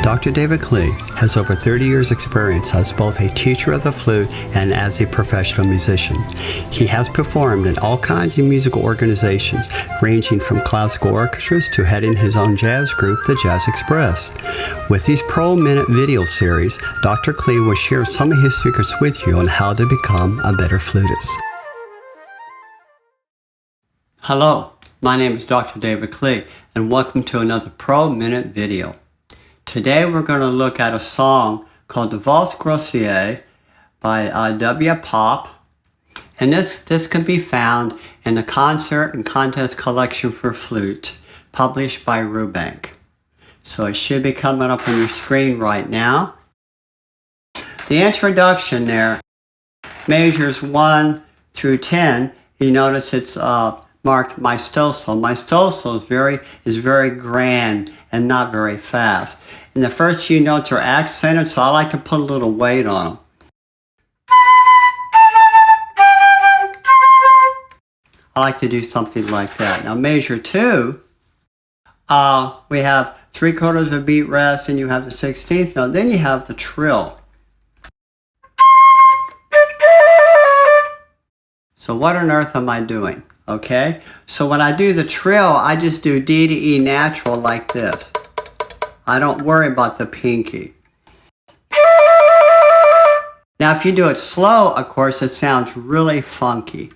Dr. David Klee has over 30 years experience as both a teacher of the flute and as a professional musician. He has performed in all kinds of musical organizations, ranging from classical orchestras to heading his own jazz group, the Jazz Express. With these Pro Minute video series, Dr. Klee will share some of his secrets with you on how to become a better flutist. Hello, my name is Dr. David Klee, and welcome to another Pro Minute video. Today we're going to look at a song called the VALSE GRACIEUSE by W. Pop, and this can be found in the Concert and Contest Collection for Flute, published by Rubank. So it should be coming up on your screen right now. The introduction there measures 1 through 10. You notice it's marked maestoso. Maestoso is very grand and not very fast. And the first few notes are accented, so I like to put a little weight on them. I like to do something like that. Now measure 2, we have 3/4 of beat rest, and you have the 16th note. Then you have the trill. So what on earth am I doing? Okay, so when I do the trill, I just do D to E natural like this. I don't worry about the pinky. Now if you do it slow, of course, it sounds really funky.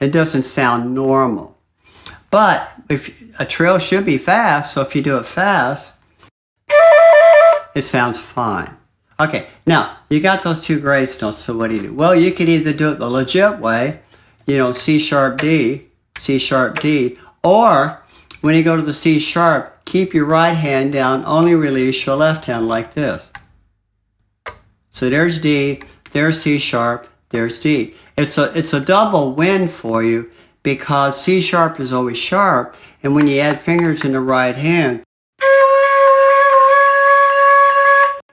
It doesn't sound normal. But if a trill should be fast, so if you do it fast, it sounds fine. Okay, now you got those two grace notes, so what do you do? Well, you could either do it the legit way, you know, C sharp D, or when you go to the C sharp, keep your right hand down, only release your left hand like this. So there's D, there's C sharp, there's D. It's a double win for you because C sharp is always sharp, and when you add fingers in the right hand,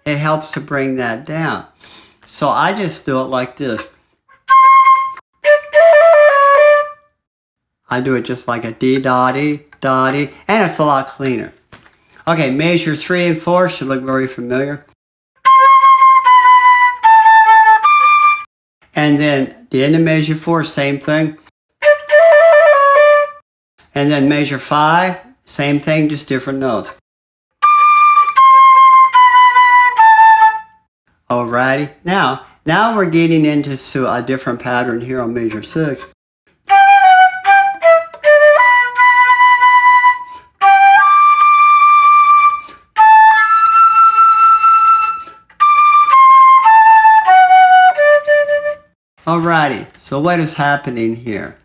it helps to bring that down. So I just do it like this. I do it just like a D-dotty, dotty, and it's a lot cleaner. Okay, measure 3 and 4 should look very familiar. And then the end of measure 4, same thing. And then measure 5, same thing, just different notes. Alrighty, now we're getting into a different pattern here on measure 6. Alrighty, so what is happening here?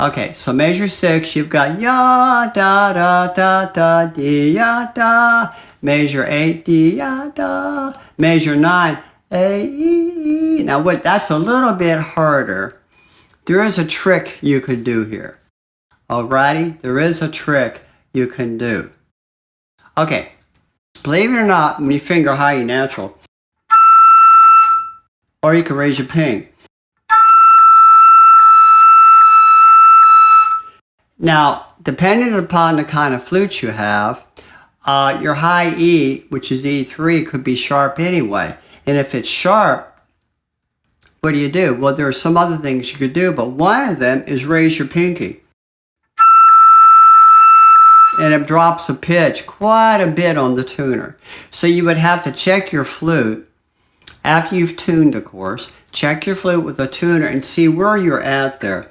Okay, so measure 6, you've got ya, da, da, da, da, di, ya, da. Measure 8, D, ya, da. Measure 9, A, E, E. Now that's a little bit harder. There is a trick you could do here. Alrighty, there is a trick you can do. Okay, believe it or not, when you finger high, you natural. Or you can raise your ping. Now, depending upon the kind of flute you have, your high E, which is E3, could be sharp anyway. And if it's sharp, what do? Well, there are some other things you could do, but one of them is raise your pinky. And it drops a pitch quite a bit on the tuner. So you would have to check your flute, after you've tuned, of course, check your flute with a tuner and see where you're at there.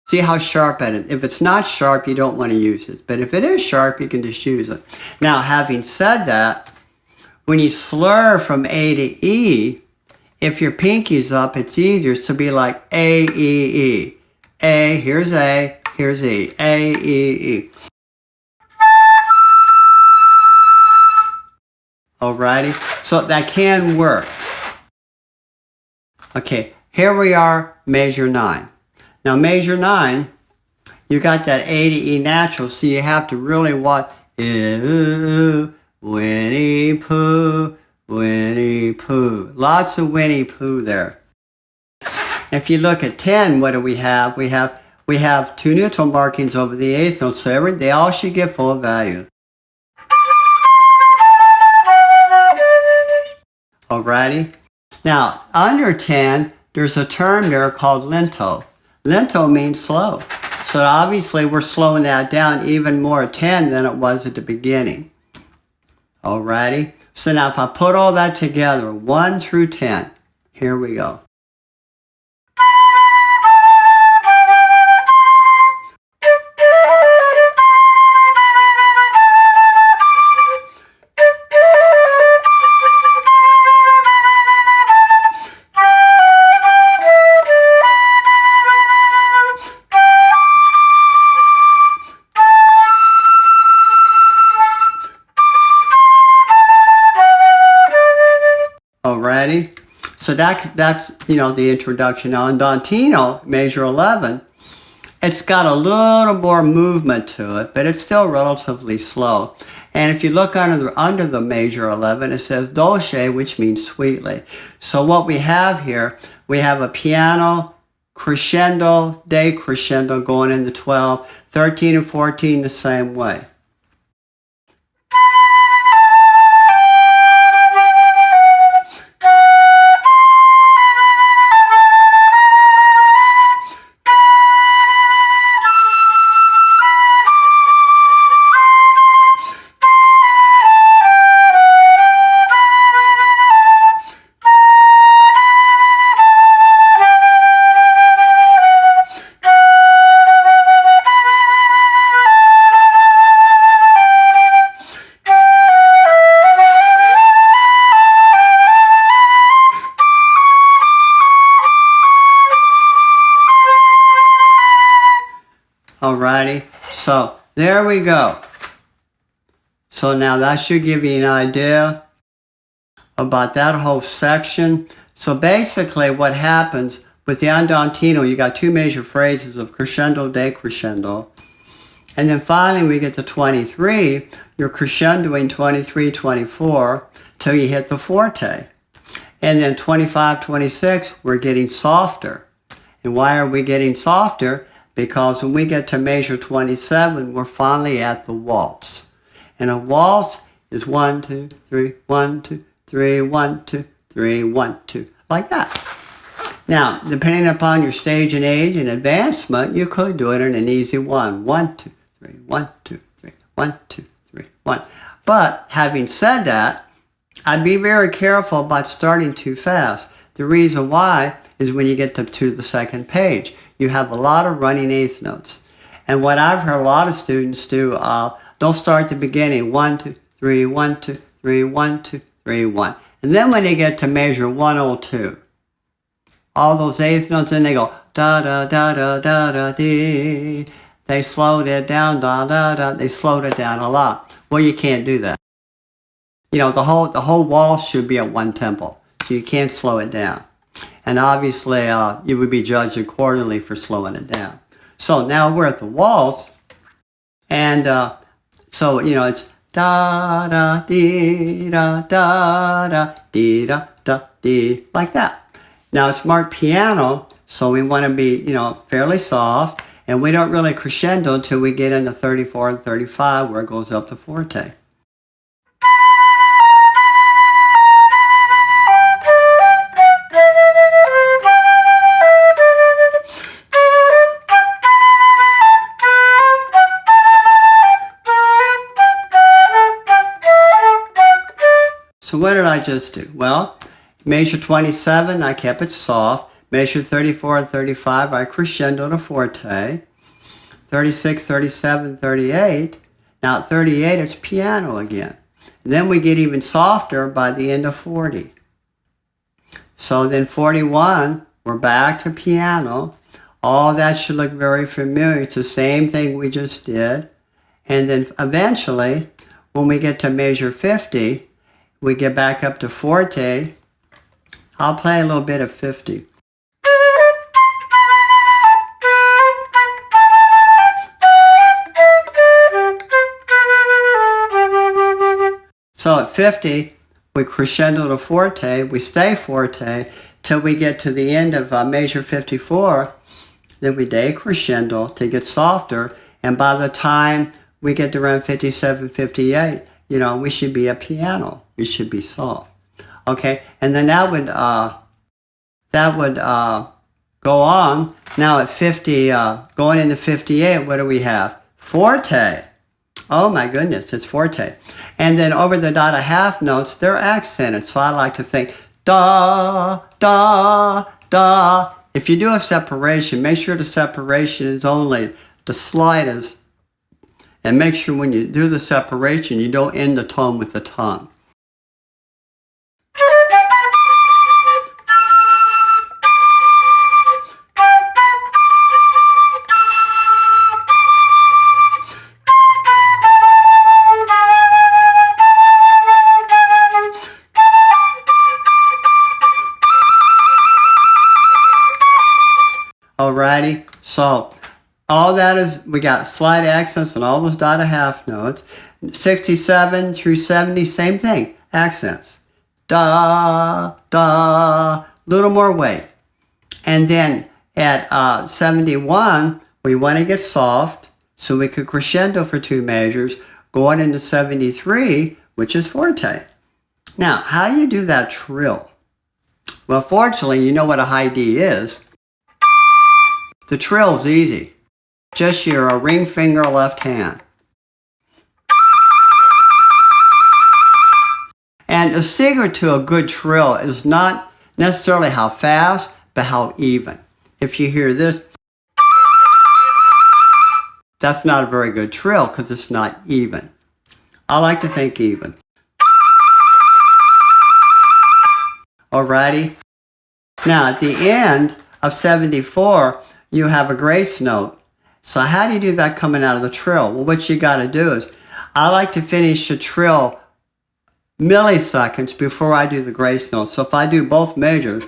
See how sharp it is. If it's not sharp, you don't want to use it. But if it is sharp, you can just use it. Now, having said that, when you slur from A to E, if your pinky's up, it's easier. So be like A, E, E. A, here's E. A, E, E. Alrighty? So that can work. Okay, here we are, measure 9. Now measure 9, you got that A to E natural, so you have to really watch. Ew, Winnie Pooh, Winnie Pooh. Lots of Winnie Pooh there. If you look at 10, what do we have? We have we have 2 neutral markings over the eighth note, so they all should get full value. Alrighty? Now, under 10, there's a term there called lento. Lento means slow. So obviously we're slowing that down even more at 10 than it was at the beginning. Alrighty? So now if I put all that together, 1 through 10, here we go. Alrighty, so that's the introduction. Now in Dantino, measure 11, it's got a little more movement to it, but it's still relatively slow. And if you look under the measure 11, it says dolce, which means sweetly. So what we have here, we have a piano, crescendo, decrescendo going into 12, 13 and 14 the same way. Alrighty, so there we go. So now that should give you an idea about that whole section. So basically what happens with the andantino, you got 2 major phrases of crescendo, decrescendo. And then finally we get to 23, you're crescendoing 23, 24 till you hit the forte. And then 25, 26, we're getting softer. And why are we getting softer? Because when we get to measure 27, we're finally at the waltz. And a waltz is 1, 2, 3, 1, 2, 3, 1, 2, 3, 1, 2, like that. Now, depending upon your stage and age and advancement, you could do it in an easy 1, 1, 2, 3, 1, 2, 3, 1, 2, 3, 1. But having said that, I'd be very careful about starting too fast. The reason why is when you get to the second page, you have a lot of running eighth notes. And what I've heard a lot of students do, they'll start at the beginning, 1, 2, 3, 1, 2, 3, 1, 2, 3, 1. And then when they get to measure 102, all those eighth notes, and they go, da, da, da, da, da, da, dee. They slowed it down, da, da, da. They slowed it down a lot. Well, you can't do that. The whole waltz should be at one tempo, so you can't slow it down. And obviously, you would be judged accordingly for slowing it down. So now we're at the waltz, and so, it's da da dee da da da dee da da dee, like that. Now it's marked piano, so we want to be, fairly soft, and we don't really crescendo until we get into 34 and 35, where it goes up to forte. So what did I just do? Well, measure 27, I kept it soft. Measure 34 and 35, I crescendo to forte. 36, 37, 38. Now at 38, it's piano again. And then we get even softer by the end of 40. So then 41, we're back to piano. All that should look very familiar. It's the same thing we just did. And then eventually, when we get to measure 50, we get back up to forte. I'll play a little bit of 50. So at 50, we crescendo to forte, we stay forte till we get to the end of measure 54, then we decrescendo to get softer, and by the time we get to around 57, 58, you know, we should be a piano. We should be soft. Okay, and then that would go on. Now at 50, going into 58, what do we have? Forte. Oh my goodness, it's forte. And then over the dotted half notes, they're accented. So I like to think da, da, da. If you do a separation, make sure the separation is only the slightest. And make sure when you do the separation, you don't end the tone with the tongue. Alrighty, so all that is, we got slight accents and all those dotted half notes. 67 through 70, same thing, accents. Da, da, little more weight. And then at 71, we want to get soft, so we could crescendo for 2 measures, going into 73, which is forte. Now, how do you do that trill? Well, fortunately, you know what a high D is. The trill's easy. Just your ring finger left hand. And the secret to a good trill is not necessarily how fast, but how even. If you hear this, that's not a very good trill because it's not even. I like to think even. Alrighty? Now at the end of 74, you have a grace note. So how do you do that coming out of the trill? Well, what you got to do is, I like to finish the trill milliseconds before I do the grace note. So if I do both measures,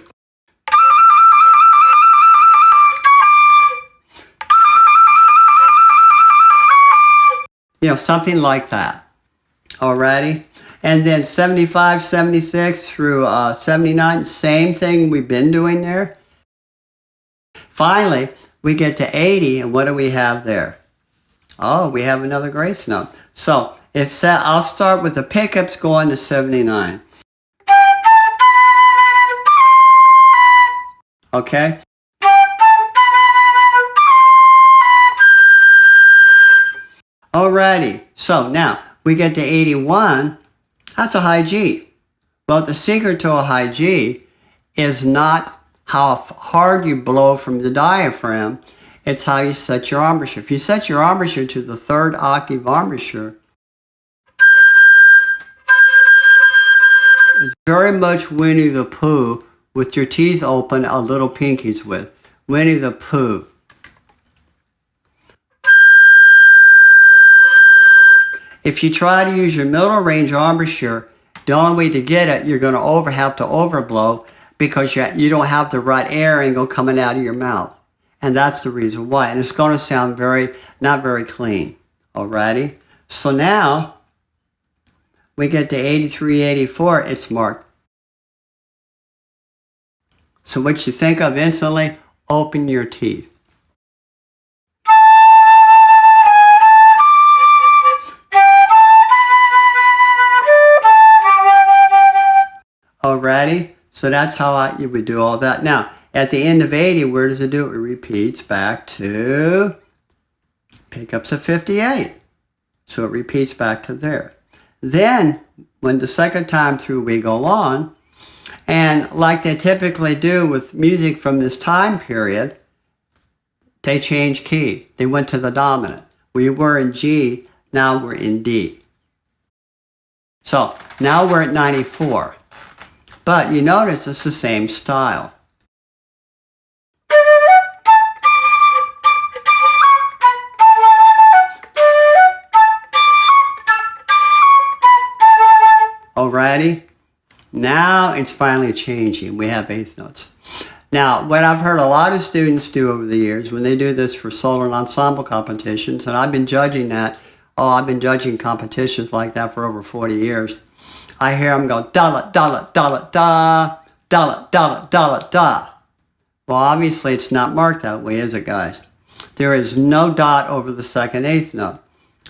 you know, something like that. Alrighty? And then 75, 76 through 79, same thing we've been doing there. Finally, we get to 80, and what do we have there? Oh, we have another grace note. So, I'll start with the pickups going to 79. Okay? Alrighty, so now we get to 81. That's a high G. Well, the secret to a high G is not how hard you blow from the diaphragm, it's how you set your embouchure. If you set your embouchure to the 3rd octave embouchure, it's very much Winnie the Pooh with your teeth open, a little pinkies with. Winnie the Pooh. If you try to use your middle range embouchure, the only way to get it, you're going to have to overblow, because you don't have the right air angle coming out of your mouth. And that's the reason why. And it's going to sound not very clean. Alrighty? So now, we get to 83, 84, it's marked. So what you think of instantly, open your teeth. Alrighty? So that's how you would do all that. Now, at the end of 80, where does it do? It repeats back to pickups of 58. So it repeats back to there. Then, when the second time through we go on, and like they typically do with music from this time period, they change key. They went to the dominant. We were in G, now we're in D. So, now we're at 94. But you notice it's the same style. Alrighty? Now it's finally changing. We have eighth notes. Now, what I've heard a lot of students do over the years, when they do this for solo and ensemble competitions, and I've been judging that, I've been judging competitions like that for over 40 years. I hear them go, da-la, da-la, da-la, da, da-la, da-la, da-la, da. Well, obviously it's not marked that way, is it, guys? There is no dot over the second eighth note.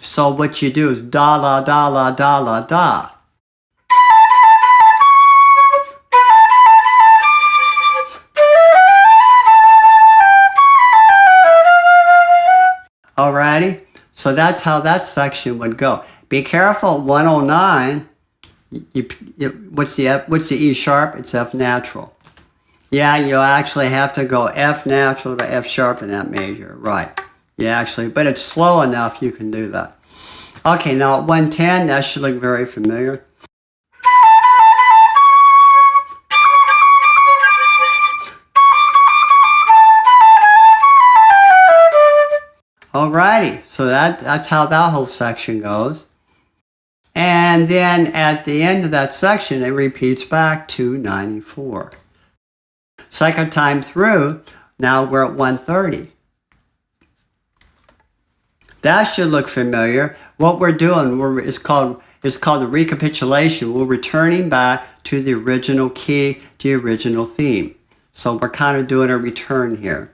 So what you do is da la da la da la da. Alrighty, so that's how that section would go. Be careful, 109, what's the E sharp? It's F natural. Yeah, you'll actually have to go F natural to F sharp in that measure, right. Yeah, actually, but it's slow enough you can do that. Okay, now at 110, that should look very familiar. Alrighty, so that's how that whole section goes. And then at the end of that section, it repeats back to 94. Second time through, now we're at 130. That should look familiar. What we're doing is called the recapitulation. We're returning back to the original key, the original theme. So we're kind of doing a return here.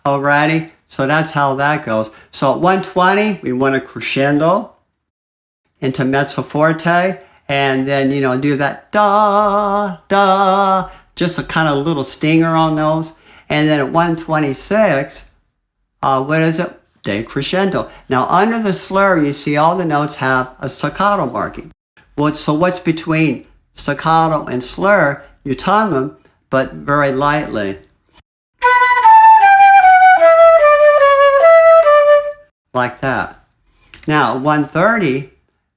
Alrighty, so that's how that goes. So at 120, we want a crescendo into mezzo forte, and then, do that da, da, just a kind of little stinger on those. And then at 126, what is it? Decrescendo. Now under the slur, you see all the notes have a staccato marking. So what's between staccato and slur? You tongue them, but very lightly. Like that. Now, 130,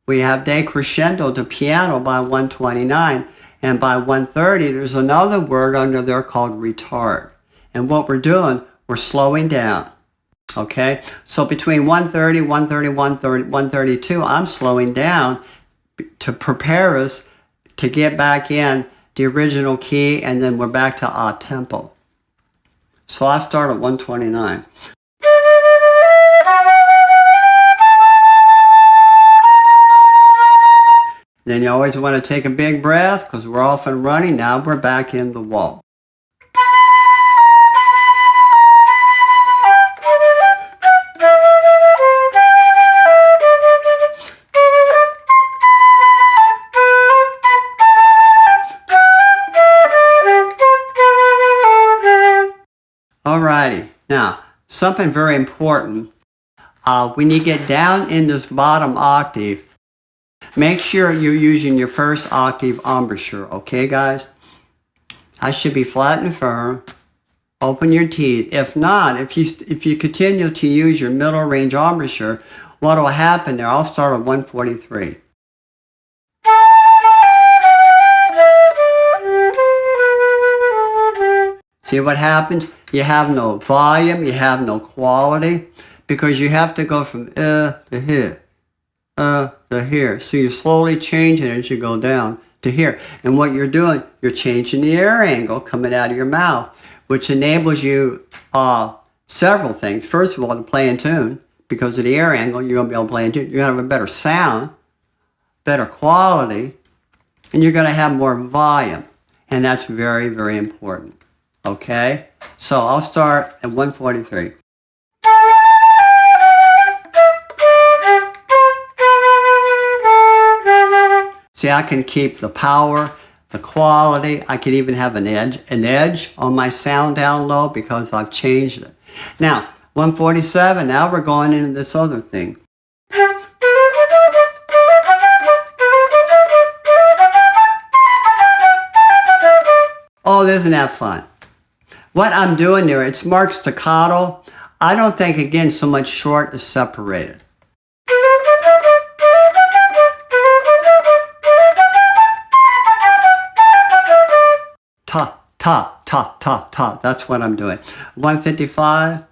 we have decrescendo to piano by 129, and by 130, there's another word under there called retard. And what we're doing, we're slowing down. Okay? So between 130, 131, 132, I'm slowing down to prepare us to get back in the original key, and then we're back to a tempo. So I start at 129. Then you always want to take a big breath because we're off and running. Now we're back in the waltz. Alrighty, now something very important. We need to get down in this bottom octave. Make sure you're using your first octave embouchure, okay guys? I should be flat and firm. Open your teeth. If not, if you continue to use your middle range embouchure, what will happen there? I'll start at 143. See what happens? You have no volume, you have no quality, because you have to go from to here. To here. So you're slowly changing as you go down to here. And what you're doing, you're changing the air angle coming out of your mouth, which enables you several things. First of all, to play in tune. Because of the air angle, you're going to be able to play in tune. You're going to have a better sound, better quality, and you're going to have more volume. And that's very, very important. Okay? So I'll start at 143. See, I can keep the power, the quality. I can even have an edge on my sound down low because I've changed it. Now, 147, now we're going into this other thing. Oh, isn't that fun? What I'm doing there, it's marked staccato. I don't think, again, so much short is separated. Ta, ta, ta, ta, ta. That's what I'm doing. 155.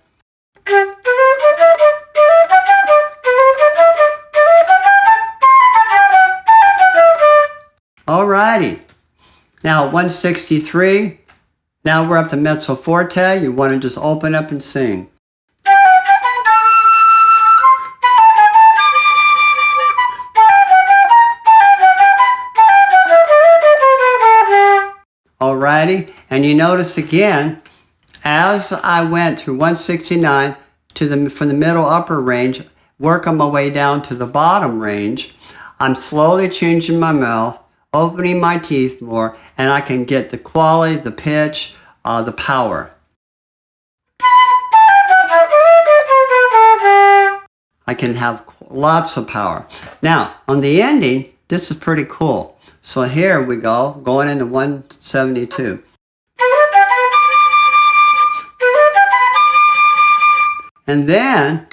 Alrighty. Now 163. Now we're up to mezzo forte. You want to just open up and sing. Alrighty, and you notice again, as I went through 169 from the middle upper range, working my way down to the bottom range, I'm slowly changing my mouth, opening my teeth more, and I can get the quality, the pitch, the power. I can have lots of power. Now, on the ending, this is pretty cool. So here we go, going into 172. And then,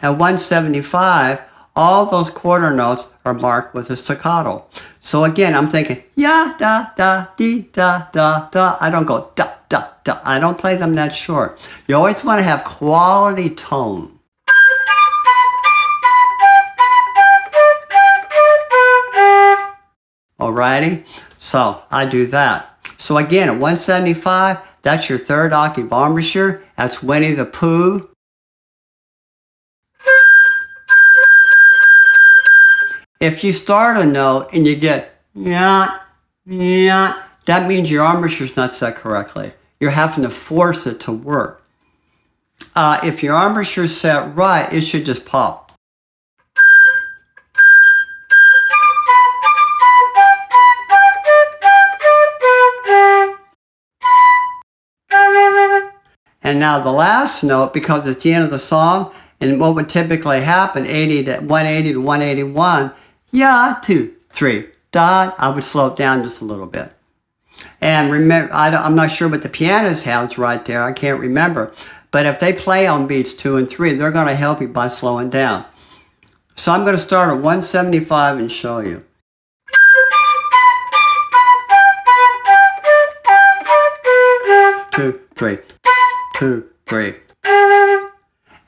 at 175, all those quarter notes are marked with a staccato. So again, I'm thinking, ya, da, da, dee, da, da, da. I don't go da, da, da. I don't play them that short. You always want to have quality tone. Alrighty, so I do that. So again, at 175, that's your third octave embouchure. That's Winnie the Pooh. If you start a note and you get yeah, yeah, that means your embouchure is not set correctly. You're having to force it to work. If your embouchure is set right, it should just pop. And now the last note, because it's the end of the song, and what would typically happen, 180 to 181, ya, 2, 3, da, I would slow it down just a little bit. And remember, I'm not sure what the pianos have right there, I can't remember. But if they play on beats 2 and 3, they're going to help you by slowing down. So I'm going to start at 175 and show you. 2, 3. 2, 3.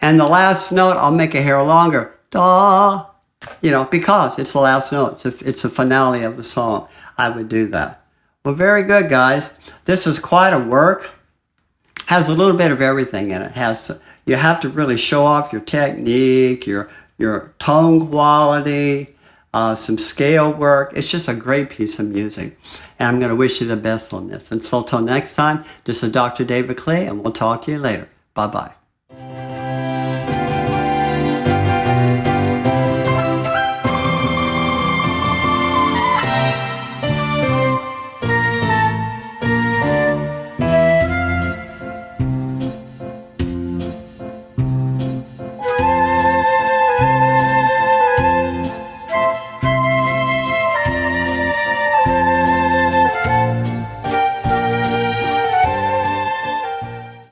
And the last note, I'll make a hair longer. Da. You know, because it's the last note. It's the finale of the song. I would do that. Well, very good, guys. This is quite a work. Has a little bit of everything in it. You have to really show off your technique, your tone quality, some scale work. It's just a great piece of music. And I'm going to wish you the best on this. And so till next time, this is Dr. David Klee, and we'll talk to you later. Bye-bye.